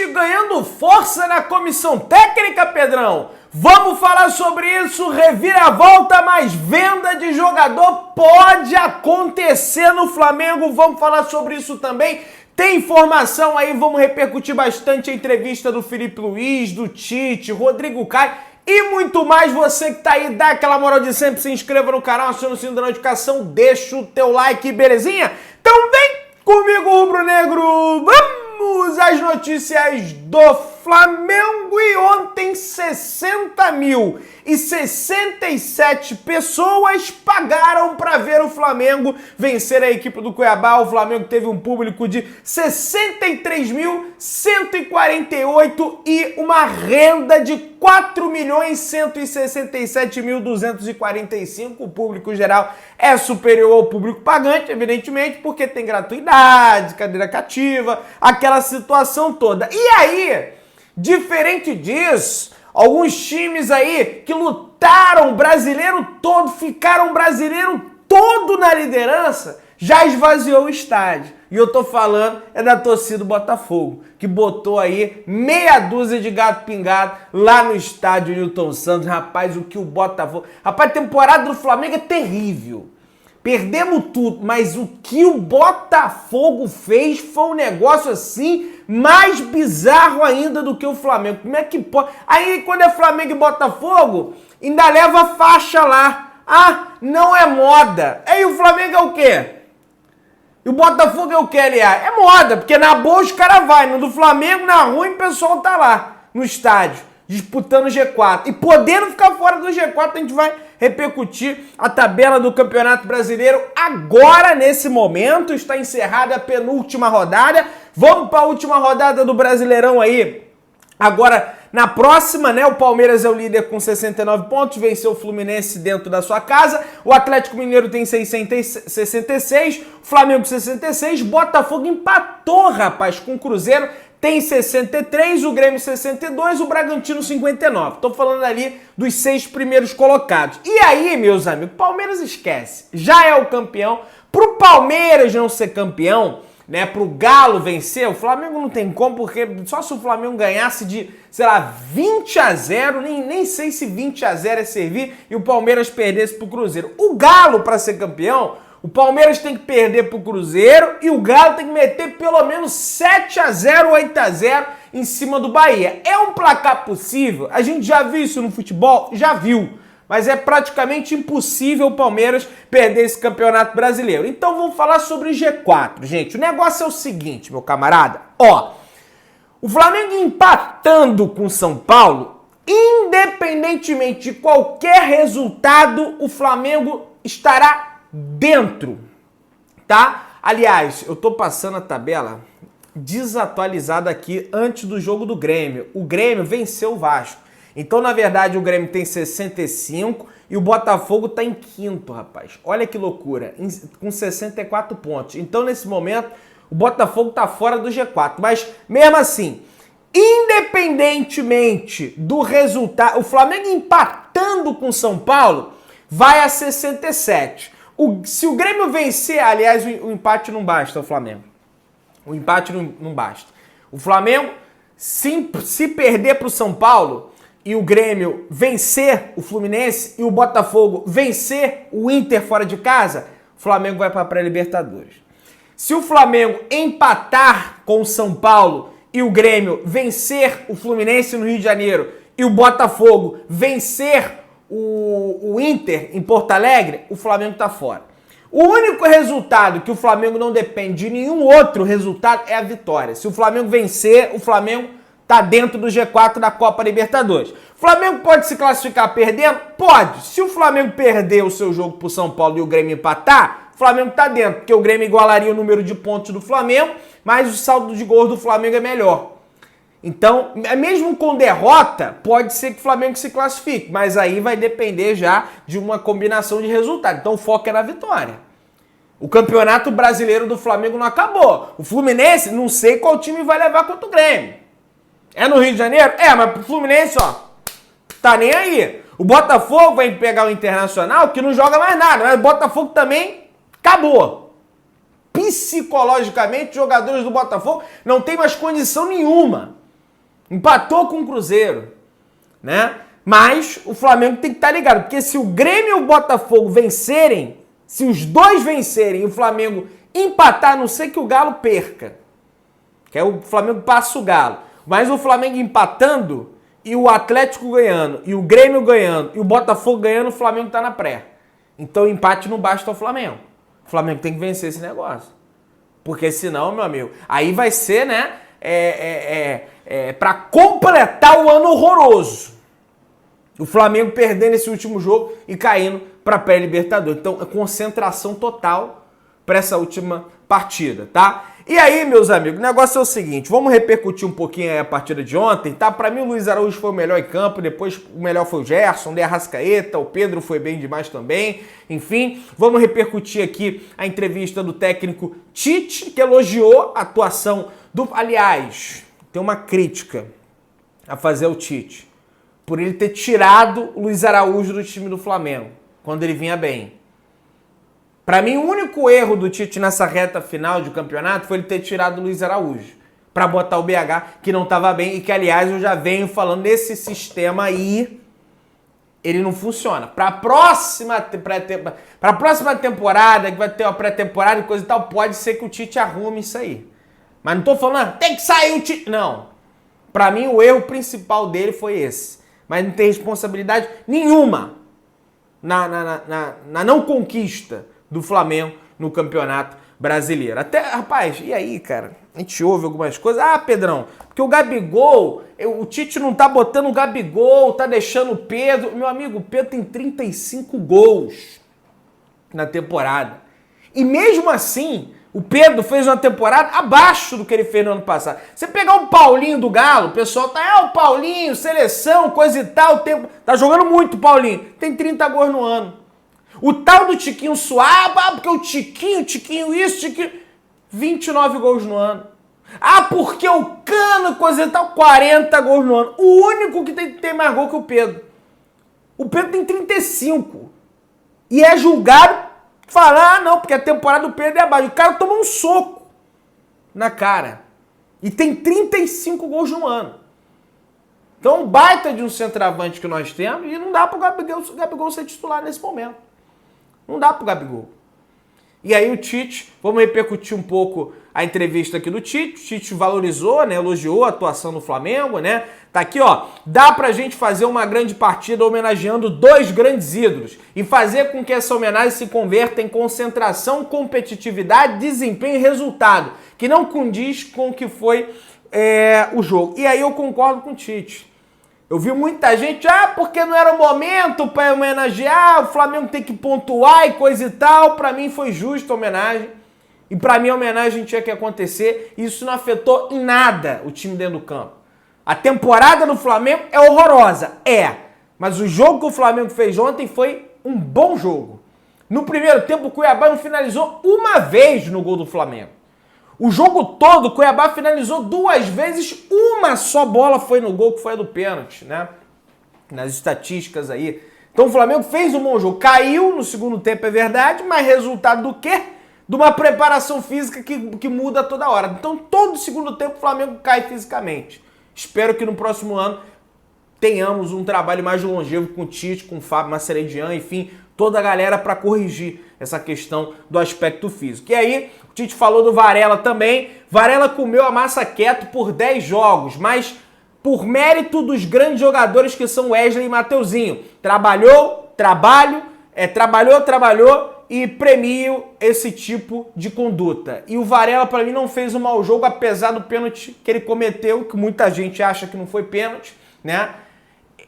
ganhando força na comissão técnica, Pedrão. Vamos falar sobre isso, reviravolta, mas venda de jogador pode acontecer no Flamengo. Vamos falar sobre isso também. Tem informação aí, vamos repercutir bastante a entrevista do Felipe Luiz, do Tite, Rodrigo Caio e muito mais. Você que tá aí, dá aquela moral de sempre, se inscreva no canal, aciona o sininho da notificação, deixa o teu like, belezinha? Então vem comigo, rubro-negro, vamos às notícias do Flamengo. E ontem 60.067 pessoas pagaram para ver o Flamengo vencer a equipe do Cuiabá. O Flamengo teve um público de 63.148 e uma renda de 4.167.245. O público geral é superior ao público pagante, evidentemente, porque tem gratuidade, cadeira cativa, aquela situação toda. E aí, diferente disso, alguns times aí que lutaram o brasileiro todo, ficaram o brasileiro todo na liderança, já esvaziou o estádio. E eu tô falando é da torcida do Botafogo, que botou aí meia dúzia de gato pingado lá no estádio Newton Santos. Rapaz, o que o Botafogo... Rapaz, a temporada do Flamengo é terrível. Perdemos tudo, mas o que o Botafogo fez foi um negócio assim mais bizarro ainda do que o Flamengo. Como é que pode? Aí quando é Flamengo e Botafogo, ainda leva faixa lá. Ah, não é moda. Aí o Flamengo é o quê? E o Botafogo é o quê, aliás? É moda, porque na boa os caras vai. No do Flamengo, na ruim, o pessoal tá lá no estádio, disputando o G4. E podendo ficar fora do G4, a gente vai repercutir a tabela do Campeonato Brasileiro. Agora, nesse momento, está encerrada a penúltima rodada. Vamos para a última rodada do Brasileirão aí. Agora, na próxima, né, o Palmeiras é o líder com 69 pontos, venceu o Fluminense dentro da sua casa, o Atlético Mineiro tem 66, o Flamengo 66, Botafogo empatou, rapaz, com o Cruzeiro, tem 63, o Grêmio 62, o Bragantino 59. Tô falando ali dos 6 primeiros colocados. E aí, meus amigos, Palmeiras esquece, já é o campeão. Pro Palmeiras não ser campeão, né, pro Galo vencer, o Flamengo não tem como, porque só se o Flamengo ganhasse de, sei lá, 20-0, nem sei se 20-0 é servir, e o Palmeiras perdesse pro Cruzeiro. O Galo, para ser campeão, o Palmeiras tem que perder pro Cruzeiro e o Galo tem que meter pelo menos 7-0, 8-0 em cima do Bahia. É um placar possível? A gente já viu isso no futebol? Já viu. Mas é praticamente impossível o Palmeiras perder esse campeonato brasileiro. Então vamos falar sobre G4, gente. O negócio é o seguinte, meu camarada. Ó, o Flamengo empatando com o São Paulo, independentemente de qualquer resultado, o Flamengo estará dentro, tá? Aliás, eu tô passando a tabela desatualizada aqui antes do jogo do Grêmio. O Grêmio venceu o Vasco. Então, na verdade, o Grêmio tem 65 e o Botafogo tá em quinto, rapaz. Olha que loucura, com 64 pontos. Então, nesse momento, o Botafogo tá fora do G4. Mas, mesmo assim, independentemente do resultado, o Flamengo empatando com o São Paulo vai a 67. Se o Grêmio vencer, aliás, o empate não basta ao Flamengo. O empate não basta. O Flamengo, se perder para o São Paulo e o Grêmio vencer o Fluminense e o Botafogo vencer o Inter fora de casa, o Flamengo vai para a pré-Libertadores. Se o Flamengo empatar com o São Paulo e o Grêmio vencer o Fluminense no Rio de Janeiro e o Botafogo vencer o Inter em Porto Alegre, o Flamengo tá fora. O único resultado que o Flamengo não depende de nenhum outro resultado é a vitória. Se o Flamengo vencer, o Flamengo tá dentro do G4 da Copa Libertadores. O Flamengo pode se classificar perdendo? Pode. Se o Flamengo perder o seu jogo pro São Paulo e o Grêmio empatar, o Flamengo tá dentro, porque o Grêmio igualaria o número de pontos do Flamengo, mas o saldo de gols do Flamengo é melhor. Então, mesmo com derrota, pode ser que o Flamengo se classifique, mas aí vai depender já de uma combinação de resultados. Então o foco é na vitória. O Campeonato Brasileiro do Flamengo não acabou. O Fluminense, não sei qual time vai levar contra o Grêmio. É no Rio de Janeiro? É, mas o Fluminense, ó, tá nem aí. O Botafogo vai pegar o Internacional, que não joga mais nada, mas o Botafogo também acabou. Psicologicamente, os jogadores do Botafogo não têm mais condição nenhuma. Empatou com o Cruzeiro, né? Mas o Flamengo tem que estar ligado, porque se o Grêmio e o Botafogo vencerem, se os dois vencerem e o Flamengo empatar, a não ser que o Galo perca, que aí o Flamengo passa o Galo, mas o Flamengo empatando e o Atlético ganhando, e o Grêmio ganhando, e o Botafogo ganhando, o Flamengo tá na pré. Então o empate não basta ao Flamengo. O Flamengo tem que vencer esse negócio. Porque senão, meu amigo, aí vai ser, né, pra completar o ano horroroso. O Flamengo perdendo esse último jogo e caindo pra pré-Libertadores. Então, é concentração total pra essa última partida, tá? E aí, meus amigos, o negócio é o seguinte, vamos repercutir um pouquinho aí a partida de ontem, tá? Pra mim, o Luiz Araújo foi o melhor em campo, depois o melhor foi o Gerson, o Arrascaeta, o Pedro foi bem demais também, enfim. Vamos repercutir aqui a entrevista do técnico Tite, que elogiou a atuação do... Aliás, tem uma crítica a fazer ao Tite, por ele ter tirado o Luiz Araújo do time do Flamengo, quando ele vinha bem. Para mim, o único erro do Tite nessa reta final de campeonato foi ele ter tirado o Luiz Araújo para botar o BH, que não estava bem e que, aliás, eu já venho falando nesse sistema aí, ele não funciona. Para a próxima temporada, que vai ter uma pré-temporada e coisa e tal, pode ser que o Tite arrume isso aí. Mas não tô falando, tem que sair o Tite. Não. Para mim, o erro principal dele foi esse. Mas não tem responsabilidade nenhuma na não conquista do Flamengo no Campeonato Brasileiro. Até, rapaz, e aí, cara? A gente ouve algumas coisas. Ah, Pedrão, porque o Gabigol, o Tite não tá botando o Gabigol, tá deixando o Pedro. Meu amigo, o Pedro tem 35 gols na temporada. E mesmo assim, o Pedro fez uma temporada abaixo do que ele fez no ano passado. Você pegar o Paulinho do Galo, o pessoal tá, o Paulinho, seleção, coisa e tal, tempo. Tá jogando muito o Paulinho. Tem 30 gols no ano. O tal do Tiquinho Suave, porque o Tiquinho isso, Tiquinho... 29 gols no ano. Ah, porque o Cano, coisa e tal, 40 gols no ano. O único que tem mais gol que o Pedro. O Pedro tem 35. E é julgado, falar, não, porque a temporada do Pedro é abaixo. O cara toma um soco na cara. E tem 35 gols no ano. Então, baita de um centroavante que nós temos e não dá pro Gabigol ser titular nesse momento. Não dá pro Gabigol. E aí o Tite, vamos repercutir um pouco a entrevista aqui do Tite. O Tite valorizou, né, elogiou a atuação do Flamengo, né? Tá aqui, ó. Dá pra gente fazer uma grande partida homenageando dois grandes ídolos e fazer com que essa homenagem se converta em concentração, competitividade, desempenho e resultado, que não condiz com o que foi o jogo. E aí eu concordo com o Tite. Eu vi muita gente, porque não era o momento para homenagear, o Flamengo tem que pontuar e coisa e tal. Para mim foi justa a homenagem. E para mim a homenagem tinha que acontecer. E isso não afetou em nada o time dentro do campo. A temporada do Flamengo é horrorosa, mas o jogo que o Flamengo fez ontem foi um bom jogo. No primeiro tempo o Cuiabá não finalizou uma vez no gol do Flamengo. O jogo todo, o Cuiabá finalizou 2 vezes, uma só bola foi no gol, que foi a do pênalti, né? Nas estatísticas aí. Então o Flamengo fez um bom jogo. Caiu no segundo tempo, é verdade, mas resultado do quê? De uma preparação física que muda toda hora. Então todo segundo tempo o Flamengo cai fisicamente. Espero que no próximo ano tenhamos um trabalho mais longevo com o Tite, com o Fábio Mascheredian, enfim, toda a galera para corrigir essa questão do aspecto físico. E aí, o Tite falou do Varela também. Varela comeu a massa quieto por 10 jogos, mas por mérito dos grandes jogadores que são Wesley e Mateuzinho. Trabalhou e premio esse tipo de conduta. E o Varela, para mim, não fez um mau jogo, apesar do pênalti que ele cometeu, que muita gente acha que não foi pênalti, né?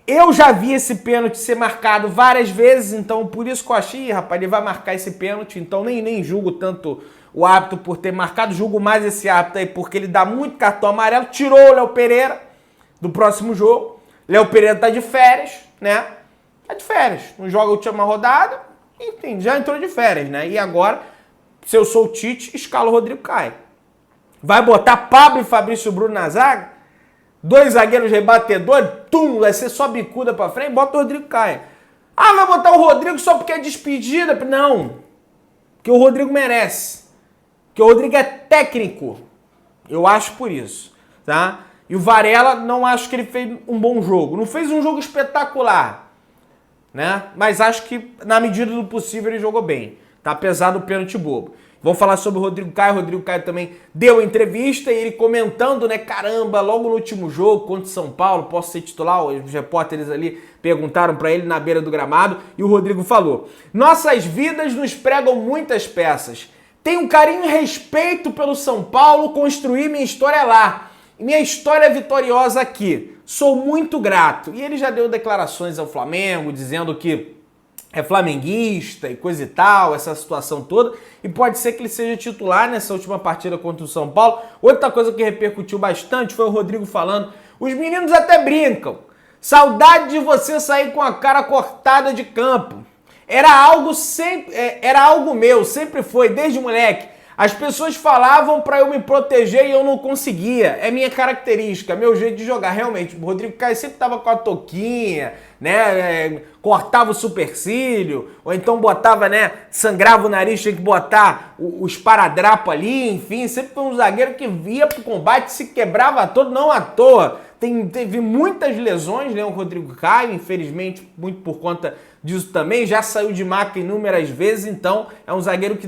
Eu já vi esse pênalti ser marcado várias vezes, então por isso que eu achei, rapaz, ele vai marcar esse pênalti, então nem julgo tanto o árbitro por ter marcado, julgo mais esse árbitro aí porque ele dá muito cartão amarelo, tirou o Léo Pereira do próximo jogo. Léo Pereira tá de férias, né? Tá de férias, não joga a última rodada, enfim, já entrou de férias, né? E agora, se eu sou o Tite, escala o Rodrigo Caio. Vai botar Pablo e Fabrício Bruno na zaga? 2 zagueiros rebatedores, vai ser só bicuda pra frente, bota o Rodrigo Caio. Vai botar o Rodrigo só porque é despedida? Não, porque o Rodrigo merece, porque o Rodrigo é técnico, eu acho por isso, tá? E o Varela, não acho que ele fez um bom jogo. Não fez um jogo espetacular, né? Mas acho que, na medida do possível, ele jogou bem. Tá apesar do pênalti bobo. Vamos falar sobre o Rodrigo Caio. O Rodrigo Caio também deu entrevista e ele comentando, né? Caramba, logo no último jogo contra o São Paulo, posso ser titular? Os repórteres ali perguntaram pra ele na beira do gramado e o Rodrigo falou: nossas vidas nos pregam muitas peças. Tenho carinho e respeito pelo São Paulo, construí minha história lá. Minha história vitoriosa aqui. Sou muito grato. E ele já deu declarações ao Flamengo, dizendo que é flamenguista e coisa e tal, essa situação toda. E pode ser que ele seja titular nessa última partida contra o São Paulo. Outra coisa que repercutiu bastante foi o Rodrigo falando: os meninos até brincam. Saudade de você sair com a cara cortada de campo. Era algo meu, sempre foi, desde moleque. As pessoas falavam pra eu me proteger e eu não conseguia. É minha característica, meu jeito de jogar. Realmente, o Rodrigo Caio sempre tava com a touquinha, né? Cortava o supercílio, ou então botava, né? Sangrava o nariz, tinha que botar o esparadrapo ali, enfim. Sempre foi um zagueiro que ia pro combate, se quebrava todo, não à toa. Teve muitas lesões, né? O Rodrigo Caio, infelizmente, muito por conta disso também, já saiu de maca inúmeras vezes, então é um zagueiro que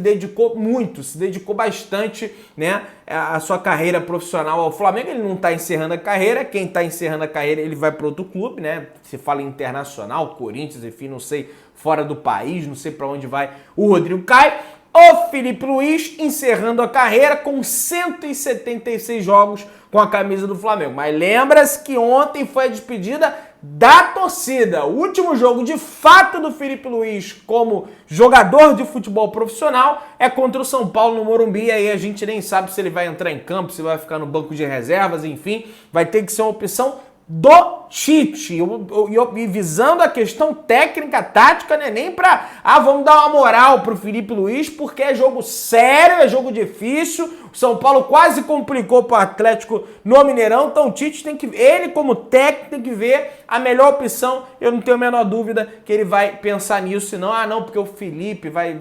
se dedicou bastante, né, a sua carreira profissional ao Flamengo. Ele não está encerrando a carreira, quem está encerrando a carreira ele vai para outro clube, né, se fala internacional, Corinthians, enfim, não sei, fora do país, não sei para onde vai o Rodrigo Caio. O Felipe Luiz encerrando a carreira com 176 jogos com a camisa do Flamengo. Mas lembra-se que ontem foi a despedida da torcida. O último jogo de fato do Felipe Luiz como jogador de futebol profissional é contra o São Paulo no Morumbi. E aí a gente nem sabe se ele vai entrar em campo, se vai ficar no banco de reservas, enfim. Vai ter que ser uma opção do Tite, e visando a questão técnica, tática, né? Nem pra, vamos dar uma moral pro Felipe Luiz, porque é jogo sério, é jogo difícil. O São Paulo quase complicou pro Atlético no Mineirão, então o Tite tem que, ele como técnico, tem que ver a melhor opção. Eu não tenho a menor dúvida que ele vai pensar nisso, senão, não, porque o Felipe vai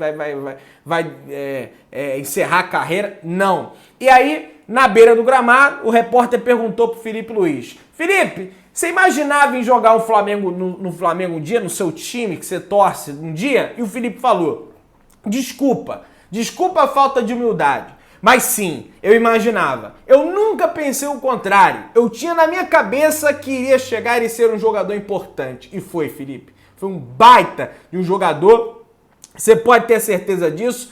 encerrar a carreira. Não. E aí, na beira do gramado, o repórter perguntou pro Felipe Luiz: Felipe, você imaginava em jogar no Flamengo um dia, no seu time, que você torce um dia? E o Felipe falou: desculpa a falta de humildade, mas sim, eu imaginava. Eu nunca pensei o contrário. Eu tinha na minha cabeça que iria chegar e ser um jogador importante. E foi, Felipe. Foi um baita de um jogador. Você pode ter certeza disso.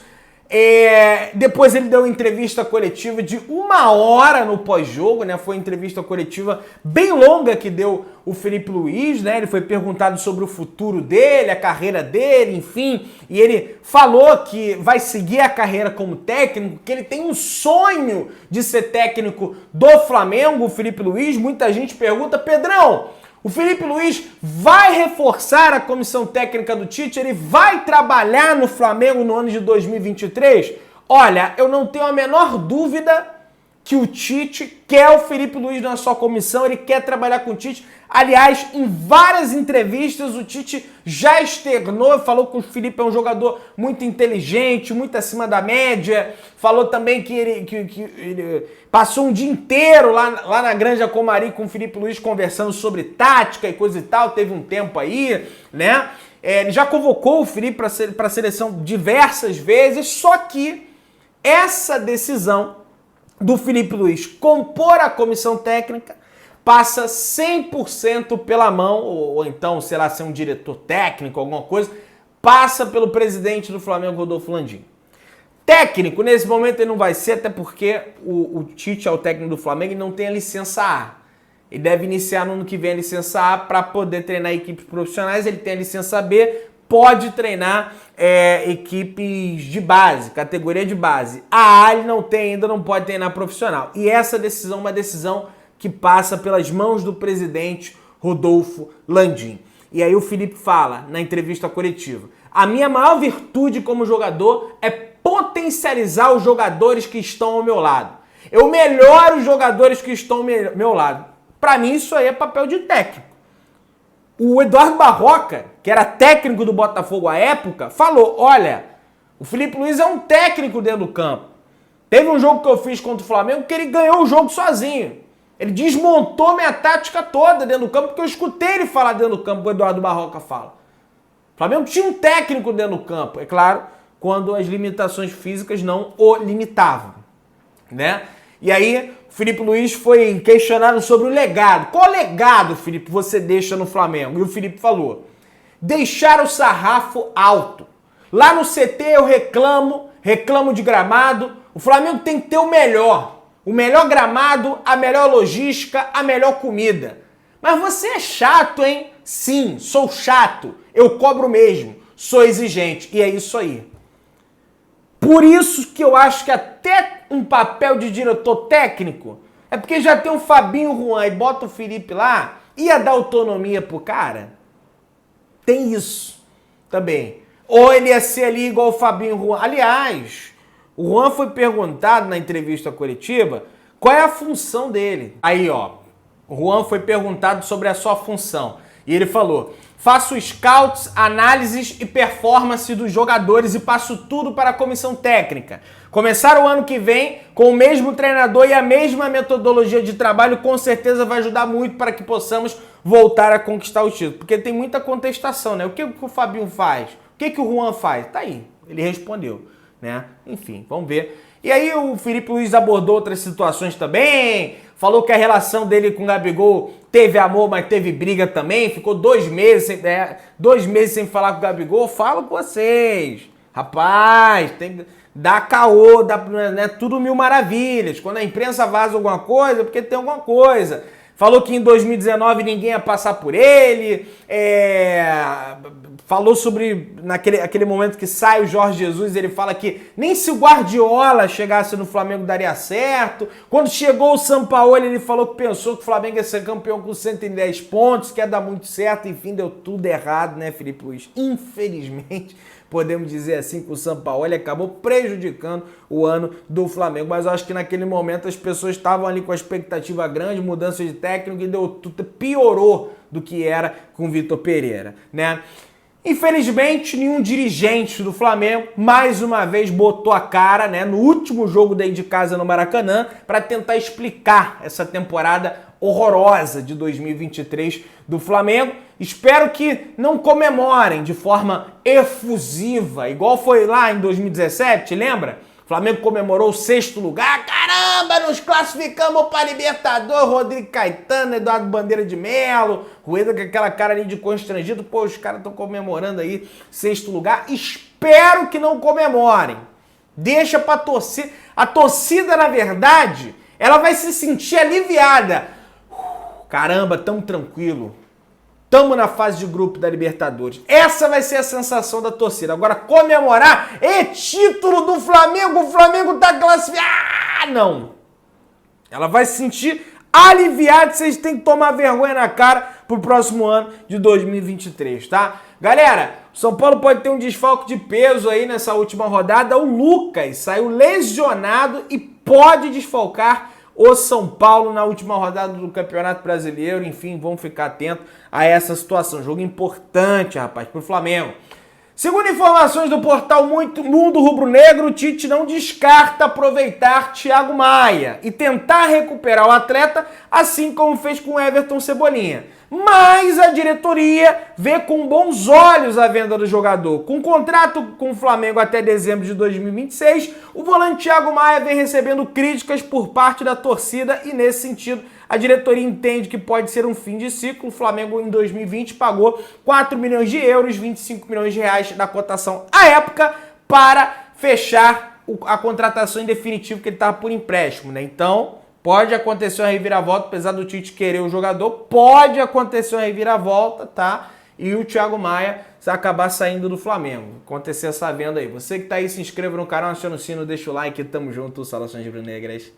Depois ele deu uma entrevista coletiva de 1 hora no pós-jogo, né? Foi uma entrevista coletiva bem longa que deu o Felipe Luiz, né? Ele foi perguntado sobre o futuro dele, a carreira dele, enfim, e ele falou que vai seguir a carreira como técnico, que ele tem um sonho de ser técnico do Flamengo, o Felipe Luiz. Muita gente pergunta: Pedrão, o Felipe Luiz vai reforçar a comissão técnica do Tite? Ele vai trabalhar no Flamengo no ano de 2023? Olha, eu não tenho a menor dúvida que o Tite quer o Felipe Luiz na sua comissão, ele quer trabalhar com o Tite. Aliás, em várias entrevistas o Tite já externou, falou que o Felipe é um jogador muito inteligente, muito acima da média, falou também que ele passou um dia inteiro lá na Granja Comari com o Felipe Luiz conversando sobre tática e coisa e tal, teve um tempo aí, né? Ele já convocou o Felipe para a seleção diversas vezes, só que essa decisão do Felipe Luiz compor a comissão técnica passa 100% pela mão, ou então, sei lá, ser um diretor técnico, alguma coisa, passa pelo presidente do Flamengo, Rodolfo Landim. Técnico, nesse momento ele não vai ser, até porque o Tite é o técnico do Flamengo e não tem a licença A. Ele deve iniciar no ano que vem a licença A para poder treinar equipes profissionais. Ele tem a licença B, pode treinar equipes de base, categoria de base. A ele não tem ainda, não pode treinar profissional. E essa decisão é uma decisão que passa pelas mãos do presidente Rodolfo Landim. E aí o Felipe fala na entrevista coletiva: a minha maior virtude como jogador é potencializar os jogadores que estão ao meu lado. Eu melhoro os jogadores que estão ao meu lado. Para mim isso aí é papel de técnico. O Eduardo Barroca, que era técnico do Botafogo à época, falou: olha, o Felipe Luiz é um técnico dentro do campo. Teve um jogo que eu fiz contra o Flamengo que ele ganhou o jogo sozinho. Ele desmontou minha tática toda dentro do campo, porque eu escutei ele falar dentro do campo, o Eduardo Barroca fala. O Flamengo tinha um técnico dentro do campo, é claro, quando as limitações físicas não o limitavam, né? E aí, o Filipe Luís foi questionado sobre o legado. Qual legado, Filipe, você deixa no Flamengo? E o Filipe falou, deixar o sarrafo alto. Lá no CT eu reclamo de gramado. O Flamengo tem que ter o melhor gramado, a melhor logística, a melhor comida. Mas você é chato, hein? Sim, sou chato. Eu cobro mesmo. Sou exigente. E é isso aí. Por isso que eu acho que até um papel de diretor técnico é porque já tem o Fabinho Juan e bota o Felipe lá, ia dar autonomia pro cara? Tem isso também. Ou ele ia ser ali igual o Fabinho Juan. Aliás, o Juan foi perguntado na entrevista coletiva qual é a função dele. Aí, ó, o Juan foi perguntado sobre a sua função. E ele falou, faço scouts, análises e performance dos jogadores e passo tudo para a comissão técnica. Começar o ano que vem com o mesmo treinador e a mesma metodologia de trabalho com certeza vai ajudar muito para que possamos voltar a conquistar o título. Porque tem muita contestação, né? O que o Fabinho faz? O que o Juan faz? Tá aí, ele respondeu, né? Enfim, vamos ver. E aí o Filipe Luís abordou outras situações também, falou que a relação dele com o Gabigol teve amor, mas teve briga também, ficou 2 meses sem falar com o Gabigol. Falo com vocês, rapaz, tem que dar caô, né, tudo mil maravilhas. Quando a imprensa vaza alguma coisa, é porque tem alguma coisa. Falou que em 2019 ninguém ia passar por ele, falou sobre aquele momento que sai o Jorge Jesus, ele fala que nem se o Guardiola chegasse no Flamengo daria certo. Quando chegou o Sampaoli, ele falou que pensou que o Flamengo ia ser campeão com 110 pontos, que ia dar muito certo, enfim, deu tudo errado, né, Filipe Luís? Infelizmente, podemos dizer assim que o Sampaoli acabou prejudicando o ano do Flamengo, mas eu acho que naquele momento as pessoas estavam ali com a expectativa grande, mudança de técnico e deu tudo, piorou do que era com o Vitor Pereira, né? Infelizmente, nenhum dirigente do Flamengo, mais uma vez, botou a cara, né, no último jogo dentro de casa no Maracanã para tentar explicar essa temporada horrorosa de 2023 do Flamengo. Espero que não comemorem de forma efusiva, igual foi lá em 2017, lembra? O Flamengo comemorou o 6º lugar. Caramba, nos classificamos para Libertadores. Rodrigo Caetano, Eduardo Bandeira de Melo, Rueda com aquela cara ali de constrangido. Pô, os caras estão comemorando aí 6º lugar. Espero que não comemorem. Deixa para torcer. A torcida, na verdade, ela vai se sentir aliviada. Caramba, tão tranquilo. Estamos na fase de grupo da Libertadores. Essa vai ser a sensação da torcida. Agora, comemorar é título do Flamengo. O Flamengo tá classificado. Ah, não. Ela vai se sentir aliviada. Vocês têm que tomar vergonha na cara pro próximo ano de 2023, tá? Galera, o São Paulo pode ter um desfalque de peso aí nessa última rodada. O Lucas saiu lesionado e pode desfalcar o São Paulo na última rodada do Campeonato Brasileiro. Enfim, vamos ficar atentos a essa situação. Jogo importante, rapaz, pro Flamengo. Segundo informações do portal Mundo Rubro Negro, o Tite não descarta aproveitar Thiago Maia e tentar recuperar o atleta, assim como fez com Everton Cebolinha. Mas a diretoria vê com bons olhos a venda do jogador. Com contrato com o Flamengo até dezembro de 2026, o volante Thiago Maia vem recebendo críticas por parte da torcida e, nesse sentido, a diretoria entende que pode ser um fim de ciclo. O Flamengo, em 2020, pagou 4 milhões de euros, 25 milhões de reais da cotação à época, para fechar a contratação em definitivo, que ele estava por empréstimo, né? Então, pode acontecer uma reviravolta, apesar do Tite querer o jogador, pode acontecer uma reviravolta, tá? E o Thiago Maia acabar saindo do Flamengo. Acontecer essa venda aí. Você que tá aí, se inscreva no canal, aciona o sino, deixa o like, tamo junto, saudações rubro-negras.